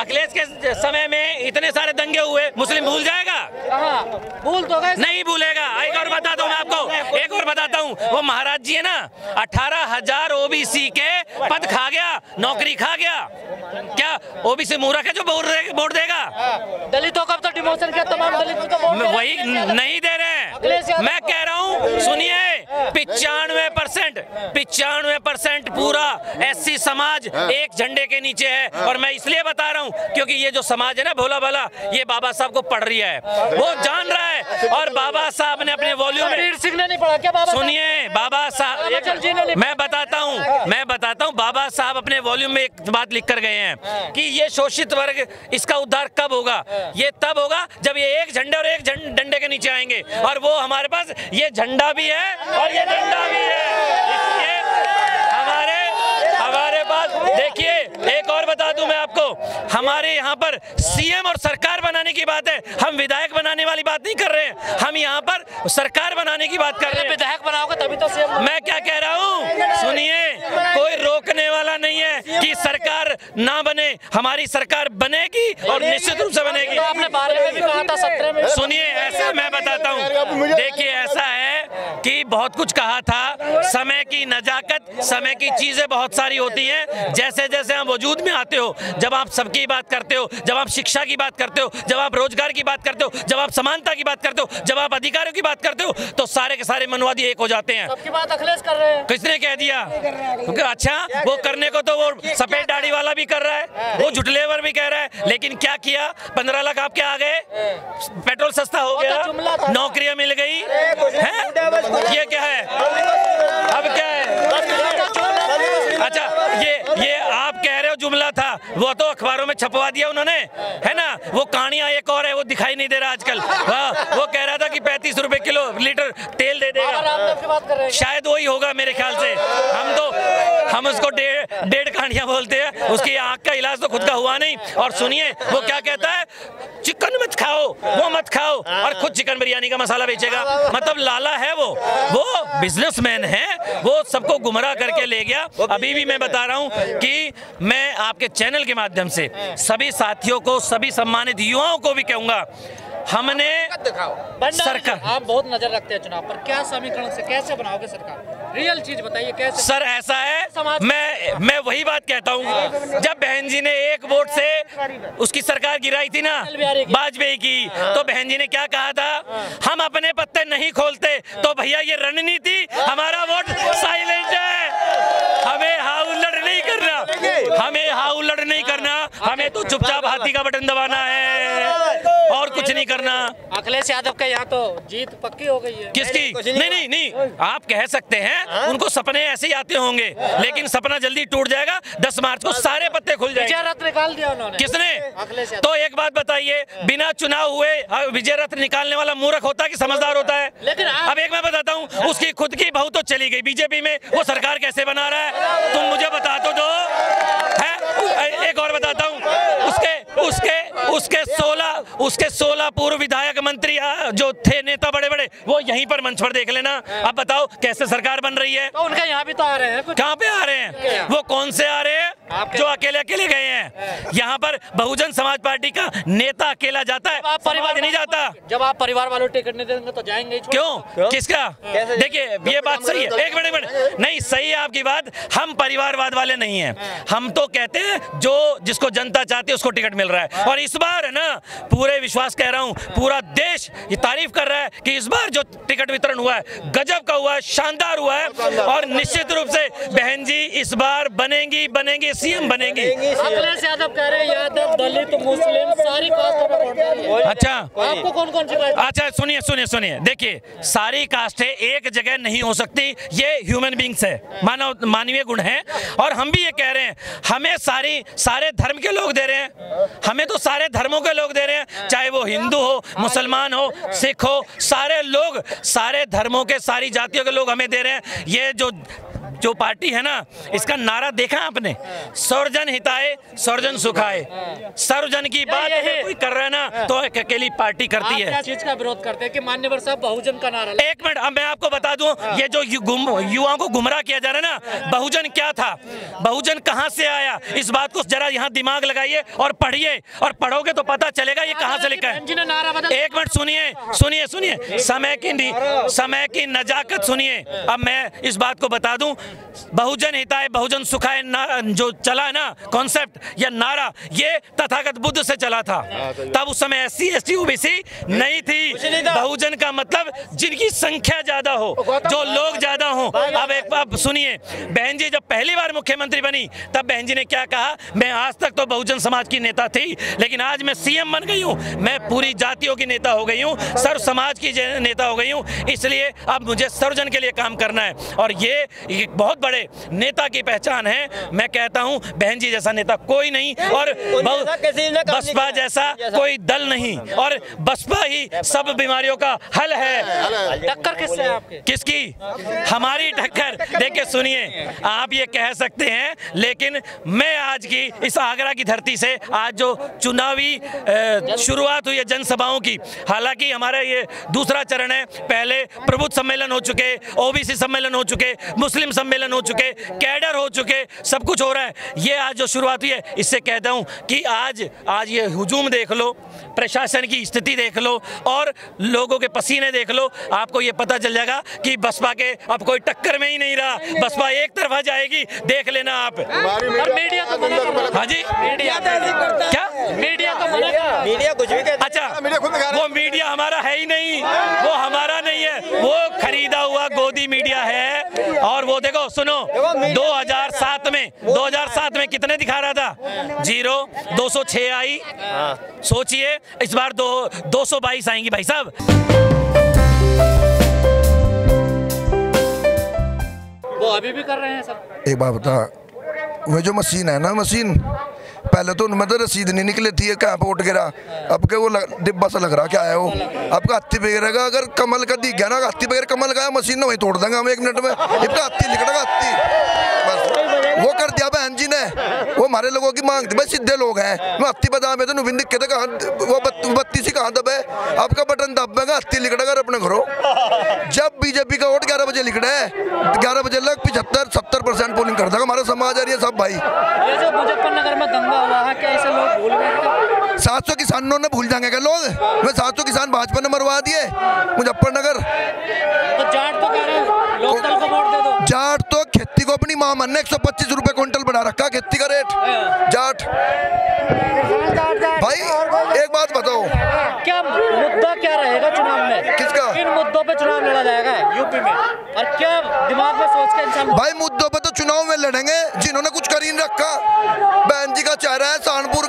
अखिलेश के समय में इतने सारे दंगे हुए, मुस्लिम भूल जाएगा? भूल तो गए, नहीं भूलेगा। एक और बताता हूँ मैं आपको, एक और बताता हूँ। वो महाराज जी है ना, 18,000 ओबीसी के पद खा गया, नौकरी खा गया। क्या ओबीसी मूर्ख है जो वोट देगा? दलितों का तो डिमोशन किया, तमाम दलितों को वोट वही नहीं दे रहे हैं। मैं कह रहा हूँ, सुनिए, 95% पूरा एससी समाज एक झंडे के नीचे है। और मैं इसलिए बता रहा हूँ क्योंकि ये जो समाज है ना भोला भाला, ये बाबा साहब को पढ़ रही है, वो जान रहा है। और बाबा साहब ने अपने वॉल्यूम में, सिंह ने नहीं पढ़ा क्या बाबा? सुनिए, बाबा साहब, मैं बताता हूँ, बाबा साहब अपने वॉल्यूम में एक बात लिख कर गए हैं कि ये शोषित वर्ग, इसका उद्धार कब होगा? ये तब होगा जब ये एक झंडे और एक डंडे के नीचे आएंगे। और वो हमारे पास ये झंडा भी है और ये डंडा भी है। इसलिए हमारे पास, देखिए, एक और बता दूं मैं आपको, हमारे यहाँ पर सीएम और सरकार बनाने की बात है, हम विधायक बनाने वाली बात नहीं कर रहे हैं, हम यहाँ पर सरकार बनाने की बात कर रहे हैं। विधायक बनाओगे तभी तो सीएम। मैं क्या कह रहा हूँ, सुनिए, कोई रोकने वाला नहीं है कि सरकार ना बने, हमारी सरकार बनेगी और निश्चित रूप से बनेगी। तो आपने 12 में भी कहा था, 17 में। सुनिए, ऐसा मैं बताता हूँ, देखिए, ऐसा है कि बहुत कुछ कहा था, समय की नजाकत, समय की चीजें बहुत सारी होती हैं। जैसे जैसे आप वजूद में आते हो, जब आप सबकी बात करते हो, जब आप शिक्षा की बात करते हो, जब आप रोजगार की बात करते हो, जब आप समानता की बात करते हो, जब आप अधिकारों की बात करते हो, तो सारे के सारे मनवादी एक हो जाते हैं। सबकी बात अखिलेश कर रहे हैं। किसने कह दिया? अच्छा, वो करने को तो वो सफेद दाढ़ी वाला भी कर रहा है, वो झुटलेवर भी कह रहा है, लेकिन क्या किया? 15 लाख आपके आ गए, पेट्रोल सस्ता हो गया, नौकरियां मिल गई हैं? ये क्या है? अब क्या है? अच्छा, ये आप कह रहे हो जुमला था, वो तो अखबारों में छपवा दिया उन्होंने, है ना? वो कहानियां एक और है, वो दिखाई नहीं दे रहा आजकल। वो कह रहा था कि 35 रुपए किलो लीटर तेल दे देगा, शायद वही होगा मेरे ख्याल से। हम उसको डेढ़ कहानियां बोलते हैं, उसकी आंख का इलाज तो खुद का हुआ नहीं। और सुनिए, वो क्या कहता है, चिकन मत खाओ, वो मत खाओ, और खुद चिकन बिरयानी का मसाला बेचेगा। मतलब लाला है वो बिजनेसमैन है, वो सबको गुमराह करके ले गया। अभी भी मैं बता रहा हूं कि मैं आपके चैनल के माध्यम से सभी साथियों को, सभी सम्मानित युवाओं को भी कहूंगा, हमने सरकार, आप बहुत नजर रखते हैं चुनाव पर, क्या समीकरण से कैसे बनाओगे सरकार? रियल चीज बताइए कैसे? सर, ऐसा है, मैं वही बात कहता हूँ, जब बहन जी ने एक वोट से उसकी सरकार गिराई थी ना, वाजपेयी की, तो बहन जी ने क्या कहा था? हम अपने पत्ते नहीं खोलते। तो भैया, ये रणनीति, हमारा वोट साइलेंट है, हमें हाउल्लड़ नहीं करना, हमें तो चुपचाप हाथी का बटन दबाना है और कुछ नहीं करना। अखिलेश यादव के यहाँ तो जीत पक्की हो गई है। किसकी? नहीं, आप कह सकते हैं, उनको सपने ऐसे ही आते होंगे, लेकिन सपना जल्दी टूट जाएगा। 10 मार्च को सारे पत्ते खुल जाएंगे। विजय रथ निकाल दिया उन्होंने। किसने? अखिलेश यादव। तो एक बात बताइए, बिना चुनाव हुए विजय रथ निकालने वाला मूर्ख होता है कि समझदार होता है? लेकिन अब एक मैं बताता हूँ, उसकी खुद की बहू तो चली गई बीजेपी में, वो सरकार कैसे बना रहा है? तुम मुझे बता तो दो। एक और बताता हूँ, उसके 16 पूर्व विधायक मंत्री जो थे, नेता बड़े बड़े, वो यहीं पर मंच पर देख लेना। अब बताओ कैसे सरकार बन रही है? तो उनके यहाँ भी तो आ रहे हैं। कहाँ पे आ रहे हैं? वो कौन से आ रहे हैं? जो अकेले अकेले गए हैं। यहाँ पर बहुजन समाज पार्टी का नेता अकेला जाता है, परिवार नहीं जाता। जब आप परिवार वालों टिकट नहीं देंगे तो जाएंगे ही। क्यों? किसका? देखिए, ये बात सही है। एक मिनट, नहीं, सही है आपकी बात। हम परिवारवाद वाले नहीं हैं, हम तो कहते हैं जिसको जनता चाहती है उसको टिकट मिल रहा है। और इस बार है ना, पूरे विश्वास कह रहा हूं, पूरा देश ये तारीफ कर रहा है कि इस बार जो टिकट वितरण हुआ है, गजब का हुआ है, शानदार हुआ है। और निश्चित रूप से बहन जी इस बार बनेंगी, सीएम बनेंगी। अखिलेश यादव कह रहे हैं, यादव, दलित, मुस्लिम, सारी कास्ट में वोट डालिए। अच्छा, आपको कौन सी कास्ट? अच्छा, सुनिए, देखिए, सारी कास्टें एक जगह नहीं हो सकती, ये ह्यूमन बींग्स है, मानवीय गुण है। और हम भी ये कह रहे हैं, हमें सारे धर्म के लोग दे रहे हैं, हमें तो सारे धर्मों के लोग दे रहे हैं, चाहे वो हिंदू हो, मुसलमान हो, सिख हो, सारे लोग, सारे धर्मों के, सारी जातियों के लोग हमें दे रहे हैं। ये जो जो पार्टी है ना, इसका नारा देखा आपने, सर्वजन हिताय सर्वजन सुखाय। सर्वजन की बात कोई कर रहा है ना तो एक अकेली पार्टी करती है। क्या चीज का विरोध करते हैं कि मान्यवर साहब बहुजन का नारा? एक मिनट, अब मैं आपको बता दूं, ये जो युवाओं को गुमराह किया जा रहा है ना, बहुजन क्या था, बहुजन कहां से आया, इस बात को जरा यहाँ दिमाग लगाइए और पढ़िए, और पढ़ोगे तो पता चलेगा ये कहां से लिखा है। एक मिनट सुनिए सुनिए सुनिए, समय की नजाकत सुनिए। अब मैं इस बात को बता दूं, बहुजन हिताय बहुजन सुखाय जो चला है ना कॉन्सेप्ट या नारा, ये तथागत बुद्ध से चला था। तब उस समय SC ST OBC नहीं थी। बहुजन का मतलब जिनकी संख्या ज्यादा हो, जो लोग ज्यादा हो। अब एक बात सुनिए, बहन जी जब पहली बार मुख्यमंत्री बनी तब बहन जी ने क्या कहा, मैं आज तक तो बहुजन समाज की नेता थी, लेकिन आज मैं CM बन गई हूँ, मैं पूरी जातियों की नेता हो गई हूँ, सर्व समाज की नेता हो गई हूँ, इसलिए अब मुझे सर्वजन के लिए काम करना है। और ये बहुत बड़े नेता की पहचान है। मैं कहता हूँ बहन जी जैसा नेता कोई नहीं, और बसपा जैसा कोई दल नहीं, और बसपा ही सब बीमारियों का हल है। टक्कर किससे है आपकी? किसकी? हमारी टक्कर। देखिए सुनिए, आप ये कह सकते हैं, लेकिन मैं आज की इस आगरा की धरती से आज जो चुनावी शुरुआत हुई है जनसभाओं की, हालांकि हमारा ये दूसरा चरण है, पहले प्रबुद्ध सम्मेलन हो चुके, OBC सम्मेलन हो चुके, मुस्लिम सम्मेलन हो चुके, कैडर हो चुके, सब कुछ हो रहा है। ये आज जो शुरुआत हुई है, इससे कहता हूं कि आज ये हुजूम देख लो, प्रशासन की स्थिति देख लो और लोगों के पसीने देख लो, आपको ये पता चल जाएगा कि बसपा के अब कोई टक्कर में ही नहीं रहा, बसपा एक तरफा जाएगी, देख लेना आप। मीडिया तो मना कर रहा है। हाँ जी, क्या मीडिया तो मना कर रहा है। मीडिया कुछ भी कहता है। अच्छा, वो मीडिया हमारा है ही नहीं, वो हमारा नहीं है, वो खरीदा हुआ गोदी मीडिया है। और वो देखो सुनो, 2007 में कितने दिखा रहा था? 0, 206 आई। सोचिए इस बार 222 आएंगी भाई साहब। वो अभी भी कर रहे हैं सब। एक बात बता, वो जो मशीन है ना, मशीन पहले तो उनमें तो रसीद नहीं निकली थी, कहाँ पे उठ गिरा, अब के वो डिब्बा सा लग रहा क्या है वो, आपका हाथी बगैरह अगर कमल का दिख गया ना, हाथी बगैर कमल का मशीन ना वही तोड़ देंगे हम 1 मिनट में, इसका हाथी लिखड़ा हाथी बस वो कर दिया बहन जी ने। वो हमारे लोगों की मांग थी, भाई सीधे लोग हैं, मैं हाथी बता में तो नुबिन दिखे थे, कहाँ वो बत्ती सी कहाँ दबे, आपका बटन दबेगा, हाथी लिखड़ा कर अपने घरों। जब बीजेपी का वोट 11 बजे लिखड़ा है, 11 बजे लग 75-70% पोलिंग कर देगा हमारा समाज आ रही है सब भाई। ये जो मुजफ्फरनगर में दंगा हुआ है, क्या ऐसे लोग भूल गए? 700 किसानों ने भूल जाएंगे क्या लोग? मैं 700 किसान भाजपा ने मरवा दिए मुजफ्फरनगर। तो जाट तो कह रहे हैं लोकदल को वोट दे दो। जाट तो खेती को अपनी मां मानने 125 रुपए क्विंटल बढ़ा रखा खेती का रेट। जाट भाई एक बात बताओ, क्या मुद्दा क्या रहेगा चुनाव में? किसका? किन मुद्दों पे चुनाव लड़ा जाएगा यूपी में, और क्या दिमाग में सोच के इंसान? भाई मुद्दों पे तो चुनाव में लड़ेंगे जिन्होंने कुछ कर ही नहीं रखा। बहन जी का चेहरा है सहारनपुर